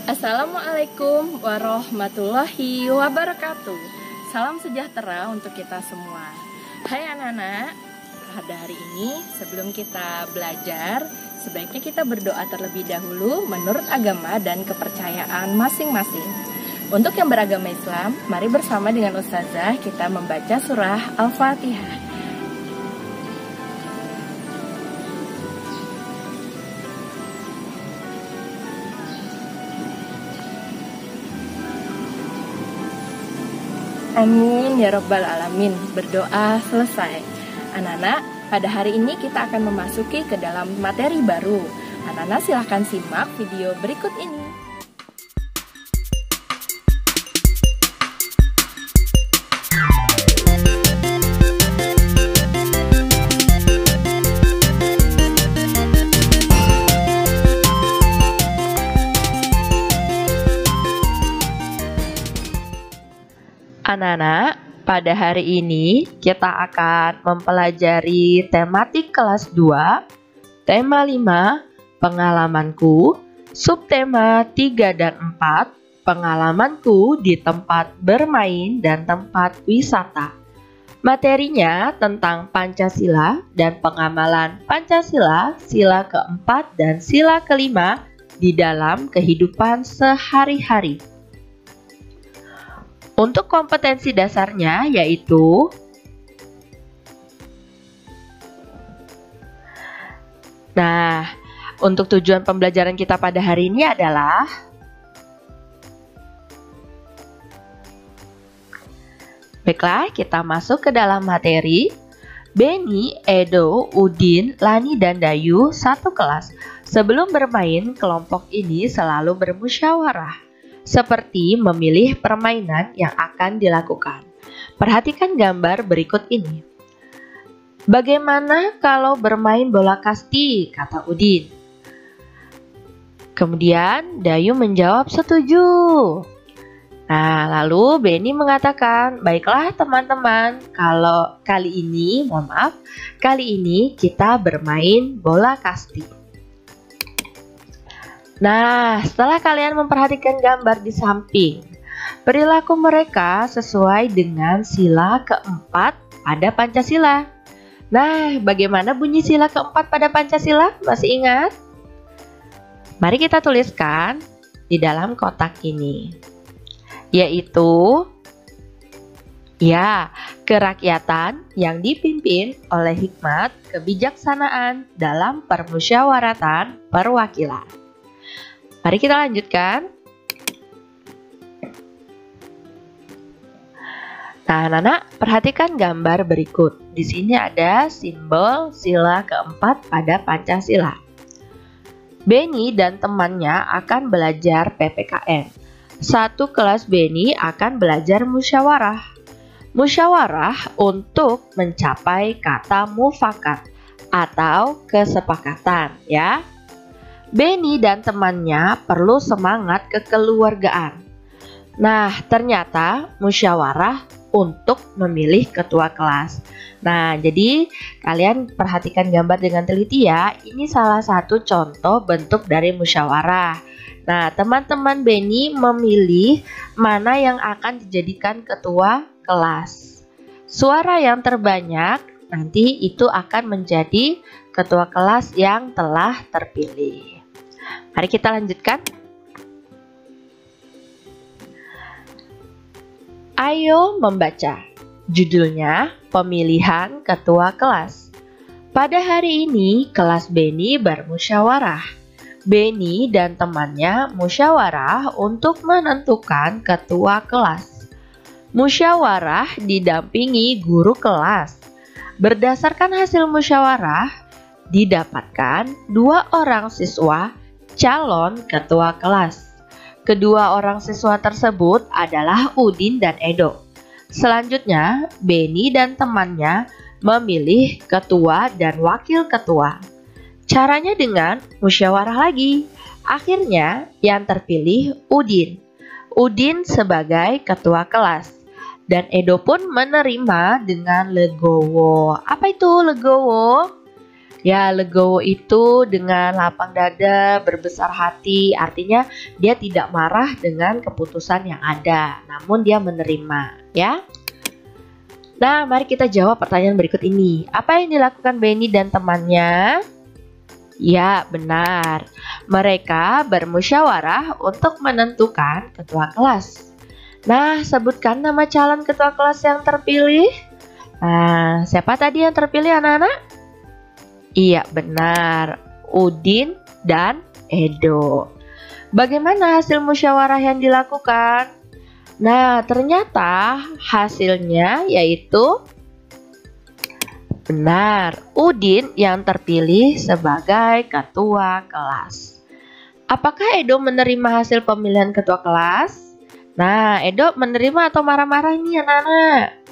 Assalamualaikum warahmatullahi wabarakatuh. Salam sejahtera untuk kita semua. Hai anak-anak, pada hari ini sebelum kita belajar, sebaiknya kita berdoa terlebih dahulu menurut agama dan kepercayaan masing-masing. Untuk yang beragama Islam, mari bersama dengan Ustazah kita membaca surah Al-Fatihah. Amin ya Rabbal Alamin. Berdoa selesai. Anak-anak, pada hari ini kita akan memasuki ke dalam materi baru. Anak-anak silahkan simak video berikut ini. Anak-anak, pada hari ini kita akan mempelajari tematik kelas 2, tema 5, pengalamanku, subtema 3 dan 4, pengalamanku di tempat bermain dan tempat wisata. Materinya tentang Pancasila dan pengamalan Pancasila, sila keempat dan sila kelima di dalam kehidupan sehari-hari. Untuk kompetensi dasarnya yaitu untuk tujuan pembelajaran kita pada hari ini adalah baiklah, kita masuk ke dalam materi. Beni, Edo, Udin, Lani, dan Dayu satu kelas. Sebelum bermain, kelompok ini selalu bermusyawarah seperti memilih permainan yang akan dilakukan. Perhatikan gambar berikut ini. Bagaimana kalau bermain bola kasti, kata Udin. Kemudian Dayu menjawab setuju. Lalu Beni mengatakan, baiklah teman-teman, kali ini kita bermain bola kasti. Setelah kalian memperhatikan gambar di samping, perilaku mereka sesuai dengan sila keempat pada Pancasila. Bagaimana bunyi sila keempat pada Pancasila? Masih ingat? Mari kita tuliskan di dalam kotak ini, yaitu kerakyatan yang dipimpin oleh hikmat kebijaksanaan dalam permusyawaratan perwakilan. Mari kita lanjutkan. Anak-anak, perhatikan gambar berikut. Di sini ada simbol sila keempat pada Pancasila. Beni dan temannya akan belajar PPKN. Satu kelas Beni akan belajar musyawarah. Musyawarah untuk mencapai kata mufakat atau kesepakatan, ya. Beni dan temannya perlu semangat kekeluargaan. Ternyata musyawarah untuk memilih ketua kelas. Nah, jadi kalian perhatikan gambar dengan teliti ya. Ini salah satu contoh bentuk dari musyawarah. Nah, teman-teman Beni memilih mana yang akan dijadikan ketua kelas. Suara yang terbanyak nanti itu akan menjadi ketua kelas yang telah terpilih. Mari kita lanjutkan. Ayo membaca. Judulnya pemilihan ketua kelas. Pada hari ini kelas Beni bermusyawarah. Beni dan temannya musyawarah untuk menentukan ketua kelas. Musyawarah didampingi guru kelas. Berdasarkan hasil musyawarah, didapatkan 2 orang siswa calon ketua kelas. Kedua orang siswa tersebut adalah Udin dan Edo. Selanjutnya, Beni dan temannya memilih ketua dan wakil ketua. Caranya dengan musyawarah lagi. Akhirnya yang terpilih Udin. Udin sebagai ketua kelas. Dan Edo pun menerima dengan legowo. Apa itu legowo? Ya, legowo itu dengan lapang dada, berbesar hati. Artinya dia tidak marah dengan keputusan yang ada, namun dia menerima, ya. Nah, mari kita jawab pertanyaan berikut ini. Apa yang dilakukan Beni dan temannya? Ya, benar. Mereka bermusyawarah untuk menentukan ketua kelas. Nah, sebutkan nama calon ketua kelas yang terpilih. Nah, siapa tadi yang terpilih anak-anak? Iya, benar. Udin dan Edo. Bagaimana hasil musyawarah yang dilakukan? Nah, ternyata hasilnya yaitu benar, Udin yang terpilih sebagai ketua kelas. Apakah Edo menerima hasil pemilihan ketua kelas? Nah, Edo menerima atau marah-marah nih anak-anak?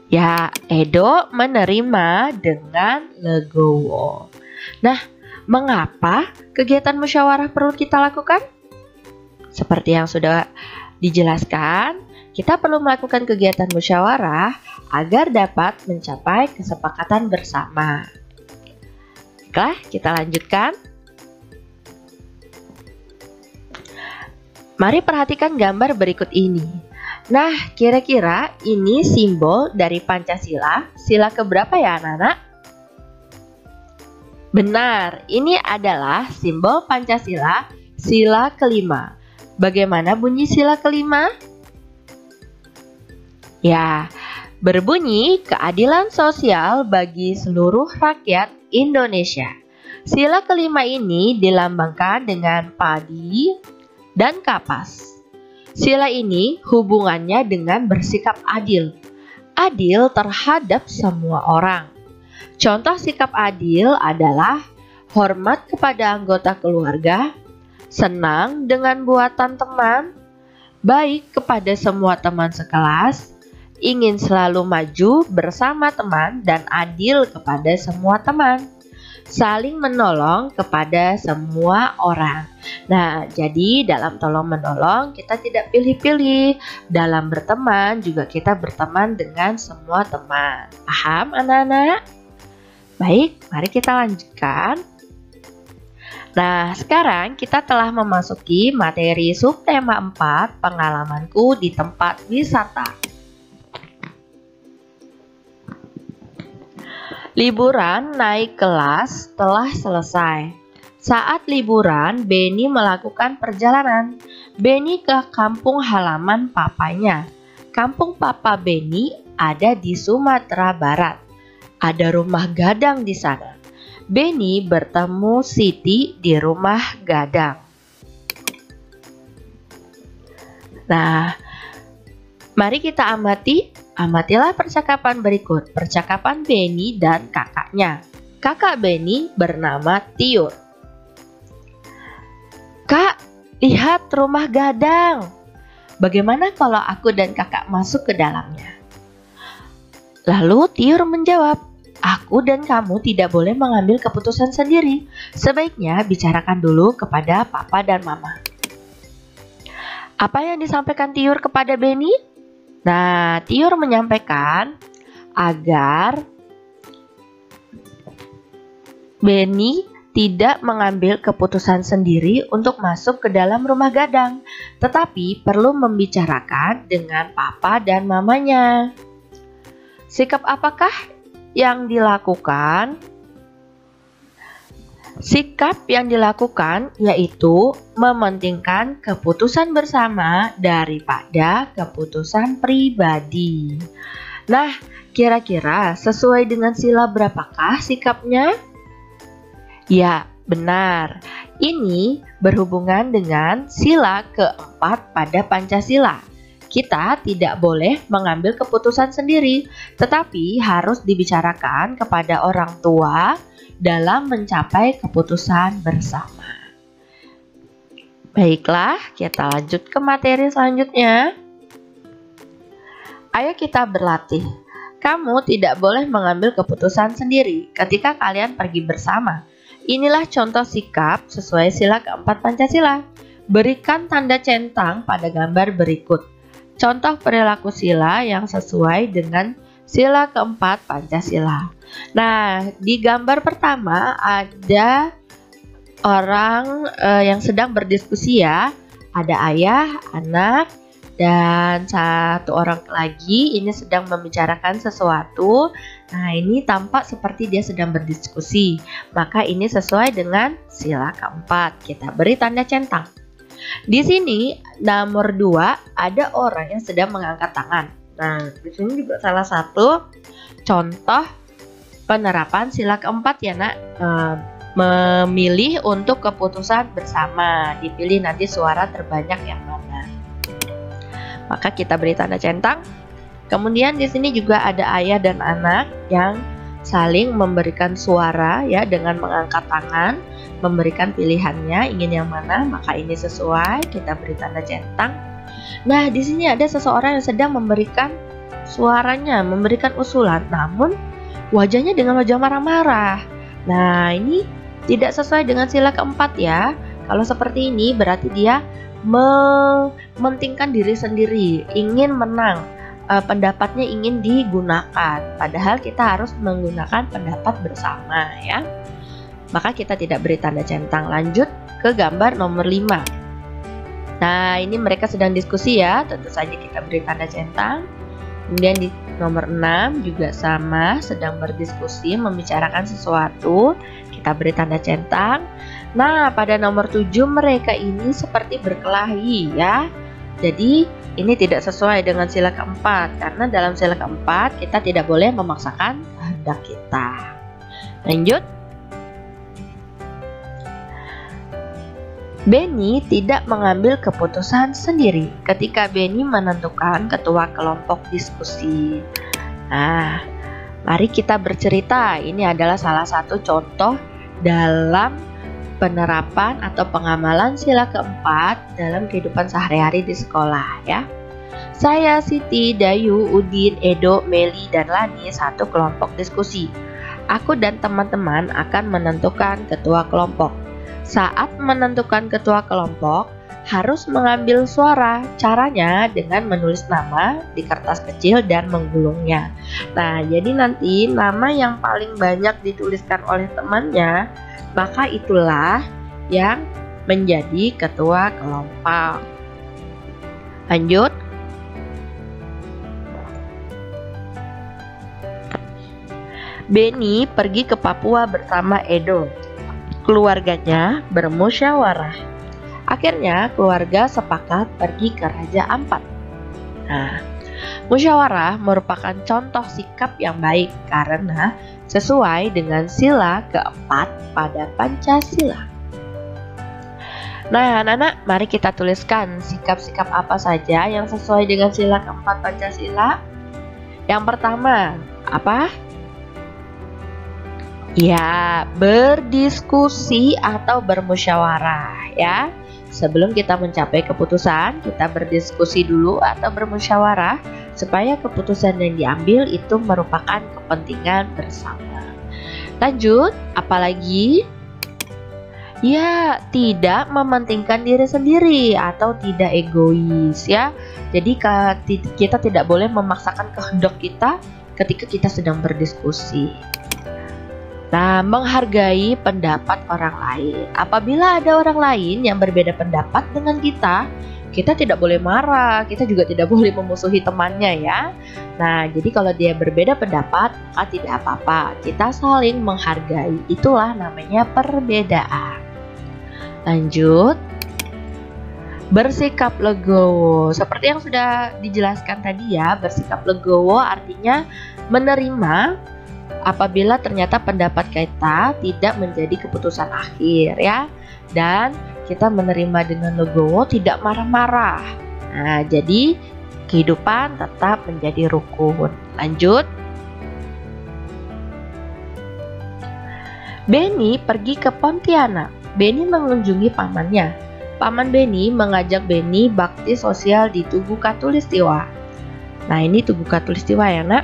Ya, Edo menerima dengan legowo. Nah, mengapa kegiatan musyawarah perlu kita lakukan? Seperti yang sudah dijelaskan, kita perlu melakukan kegiatan musyawarah agar dapat mencapai kesepakatan bersama. Baiklah, kita lanjutkan. Mari perhatikan gambar berikut ini. Nah, kira-kira ini simbol dari Pancasila. Sila keberapa ya anak-anak? Benar, ini adalah simbol Pancasila, sila kelima. Bagaimana bunyi sila kelima? Ya, berbunyi keadilan sosial bagi seluruh rakyat Indonesia. Sila kelima ini dilambangkan dengan padi dan kapas. Sila ini hubungannya dengan bersikap adil. Adil terhadap semua orang. Contoh sikap adil adalah hormat kepada anggota keluarga, senang dengan buatan teman, baik kepada semua teman sekelas, ingin selalu maju bersama teman dan adil kepada semua teman, saling menolong kepada semua orang. Nah, jadi dalam tolong menolong kita tidak pilih-pilih. Dalam berteman juga kita berteman dengan semua teman. Paham anak-anak? Baik, mari kita lanjutkan. Nah, sekarang kita telah memasuki materi subtema 4, pengalamanku di tempat wisata. Liburan naik kelas telah selesai. Saat liburan, Beni melakukan perjalanan. Beni ke kampung halaman papanya. Kampung papa Beni ada di Sumatera Barat. Ada rumah gadang di sana. Beni bertemu Siti di rumah gadang. Nah, mari kita amatilah percakapan berikut. Percakapan Beni dan kakaknya. Kakak Beni bernama Tiur. Kak, lihat rumah gadang. Bagaimana kalau aku dan kakak masuk ke dalamnya? Lalu Tiur menjawab, aku dan kamu tidak boleh mengambil keputusan sendiri. Sebaiknya bicarakan dulu kepada papa dan mama. Apa yang disampaikan Tiur kepada Beni? Nah, Tiur menyampaikan agar Beni tidak mengambil keputusan sendiri untuk masuk ke dalam rumah gadang, tetapi perlu membicarakan dengan papa dan mamanya. Sikap apakah yang dilakukan? Sikap yang dilakukan yaitu mementingkan keputusan bersama daripada keputusan pribadi. Nah, kira-kira sesuai dengan sila berapakah sikapnya? Ya, benar. Ini berhubungan dengan sila keempat pada Pancasila. Kita tidak boleh mengambil keputusan sendiri, tetapi harus dibicarakan kepada orang tua dalam mencapai keputusan bersama. Baiklah, kita lanjut ke materi selanjutnya. Ayo kita berlatih. Kamu tidak boleh mengambil keputusan sendiri ketika kalian pergi bersama. Inilah contoh sikap sesuai sila keempat Pancasila. Berikan tanda centang pada gambar berikut. Contoh perilaku sila yang sesuai dengan sila keempat Pancasila. Nah, di gambar pertama ada orang yang sedang berdiskusi ya. Ada ayah, anak, dan satu orang lagi ini sedang membicarakan sesuatu. Nah, ini tampak seperti dia sedang berdiskusi. Maka ini sesuai dengan sila keempat. Kita beri tanda centang. Di sini nomor 2 ada orang yang sedang mengangkat tangan. Nah, di sini juga salah satu contoh penerapan sila keempat ya, Nak. Memilih untuk keputusan bersama. Dipilih nanti suara terbanyak yang mana. Maka kita beri tanda centang. Kemudian di sini juga ada ayah dan anak yang saling memberikan suara ya dengan mengangkat tangan, memberikan pilihannya ingin yang mana, maka ini sesuai, kita beri tanda centang. Nah, di sini ada seseorang yang sedang memberikan suaranya, memberikan usulan, namun wajahnya dengan wajah marah-marah. Nah, ini tidak sesuai dengan sila keempat ya. Kalau seperti ini berarti dia mementingkan diri sendiri, ingin menang, pendapatnya ingin digunakan, padahal kita harus menggunakan pendapat bersama ya. Maka kita tidak beri tanda centang. Lanjut ke gambar nomor 5. Nah, ini mereka sedang diskusi ya, tentu saja kita beri tanda centang. Kemudian di nomor 6 juga sama, sedang berdiskusi membicarakan sesuatu, kita beri tanda centang. Nah, pada nomor 7 mereka ini seperti berkelahi ya. Jadi ini tidak sesuai dengan sila keempat, karena dalam sila keempat kita tidak boleh memaksakan kehendak kita. Lanjut. Beni tidak mengambil keputusan sendiri ketika Beni menentukan ketua kelompok diskusi. Nah, mari kita bercerita. Ini adalah salah satu contoh dalam penerapan atau pengamalan sila keempat dalam kehidupan sehari-hari di sekolah ya. Saya, Siti, Dayu, Udin, Edo, Meli, dan Lani satu kelompok diskusi. Aku dan teman-teman akan menentukan ketua kelompok. Saat menentukan ketua kelompok, harus mengambil suara. Caranya dengan menulis nama di kertas kecil dan menggulungnya. Nah, jadi nanti nama yang paling banyak dituliskan oleh temannya, maka itulah yang menjadi ketua kelompok. Lanjut. Beni pergi ke Papua bersama Edo. Keluarganya bermusyawarah. Akhirnya keluarga sepakat pergi ke Raja Ampat. Nah, musyawarah merupakan contoh sikap yang baik karena sesuai dengan sila keempat pada Pancasila. Nah, anak-anak, mari kita tuliskan sikap-sikap apa saja yang sesuai dengan sila keempat Pancasila. Yang pertama, apa? Ya, berdiskusi atau bermusyawarah ya. Sebelum kita mencapai keputusan, kita berdiskusi dulu atau bermusyawarah supaya keputusan yang diambil itu merupakan kepentingan bersama. Lanjut, apalagi? Ya, tidak mementingkan diri sendiri atau tidak egois ya. Jadi kita tidak boleh memaksakan kehendak kita ketika kita sedang berdiskusi. Nah, menghargai pendapat orang lain. Apabila ada orang lain yang berbeda pendapat dengan kita tidak boleh marah, kita juga tidak boleh memusuhi temannya ya. Nah, jadi kalau dia berbeda pendapat, maka tidak apa-apa. Kita saling menghargai. Itulah namanya perbedaan. Lanjut. Bersikap legowo. Seperti yang sudah dijelaskan tadi ya, bersikap legowo artinya menerima apabila ternyata pendapat kita tidak menjadi keputusan akhir ya. Dan kita menerima dengan legowo, tidak marah-marah. Nah, jadi kehidupan tetap menjadi rukun. Lanjut. Beni pergi ke Pontianak. Beni mengunjungi pamannya. Paman Beni mengajak Beni bakti sosial di Tugu Katulistiwa. Nah, ini Tugu Katulistiwa ya, Nak.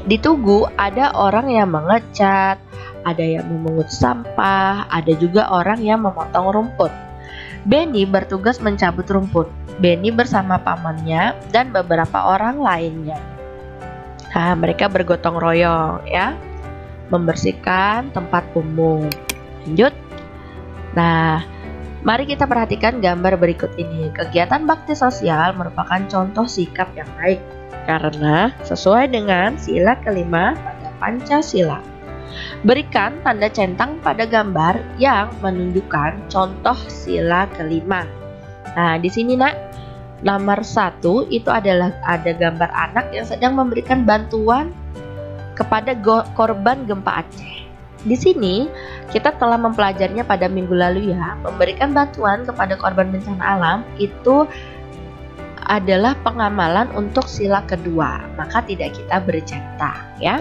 Di Tugu ada orang yang mengecat, ada yang memungut sampah, ada juga orang yang memotong rumput. Beni bertugas mencabut rumput. Beni bersama pamannya dan beberapa orang lainnya. Nah, mereka bergotong royong ya, membersihkan tempat umum. Lanjut. Nah, mari kita perhatikan gambar berikut ini. Kegiatan bakti sosial merupakan contoh sikap yang baik karena sesuai dengan sila kelima pada Pancasila. Berikan tanda centang pada gambar yang menunjukkan contoh sila kelima. Nah, di sini Nak, nomor 1 itu adalah ada gambar anak yang sedang memberikan bantuan kepada korban gempa Aceh. Di sini kita telah mempelajarinya pada minggu lalu ya. Memberikan bantuan kepada korban bencana alam itu adalah pengamalan untuk sila kedua, maka tidak kita beri centang ya.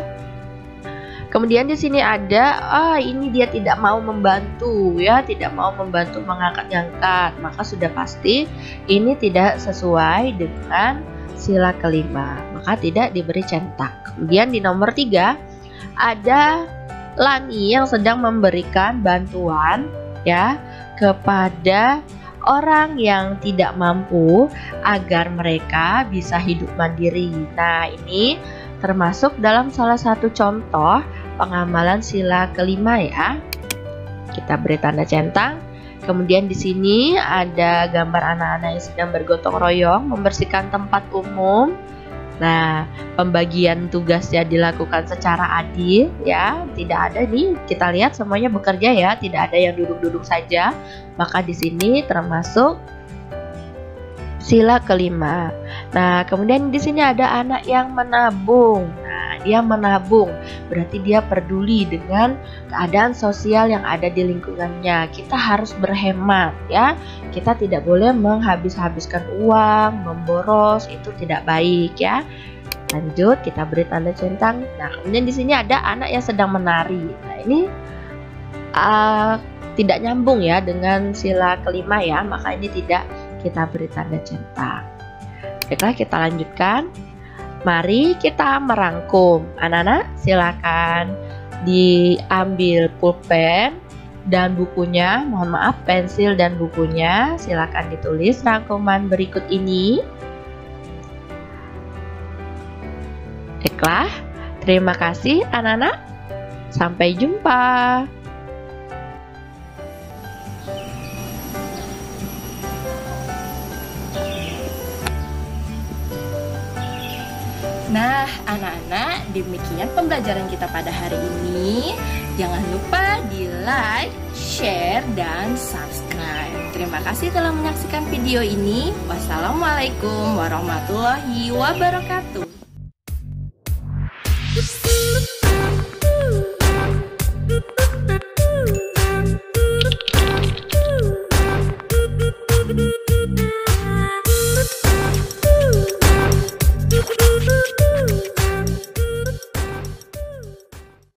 Kemudian di sini ada ini dia tidak mau membantu ya, tidak mau membantu mengangkat-ngangkat, maka sudah pasti ini tidak sesuai dengan sila kelima, maka tidak diberi centang. Kemudian di nomor 3 ada Lani yang sedang memberikan bantuan ya kepada orang yang tidak mampu agar mereka bisa hidup mandiri. Nah, ini termasuk dalam salah satu contoh pengamalan sila kelima ya. Kita beri tanda centang. Kemudian di sini ada gambar anak-anak yang sedang bergotong royong membersihkan tempat umum. Nah, pembagian tugasnya dilakukan secara adil ya, tidak ada nih, kita lihat semuanya bekerja ya, tidak ada yang duduk-duduk saja. Maka di sini termasuk sila kelima. Nah, kemudian di sini ada anak yang menabung. Nah, dia menabung, berarti dia peduli dengan keadaan sosial yang ada di lingkungannya. Kita harus berhemat ya. Kita tidak boleh menghabis-habiskan uang, memboros, itu tidak baik ya. Lanjut, kita beri tanda centang. Nah, kemudian di sini ada anak yang sedang menari. Nah, ini tidak nyambung ya dengan sila kelima ya, maka ini tidak kita beri tanda centang. Baiklah, kita lanjutkan. Mari kita merangkum. Anak-anak, silakan diambil pulpen dan bukunya. Mohon maaf, pensil dan bukunya. Silakan ditulis rangkuman berikut ini. Baiklah, terima kasih anak-anak. Sampai jumpa. Nah, anak-anak, demikian pembelajaran kita pada hari ini. Jangan lupa di like, share, dan subscribe. Terima kasih telah menyaksikan video ini. Wassalamualaikum warahmatullahi wabarakatuh.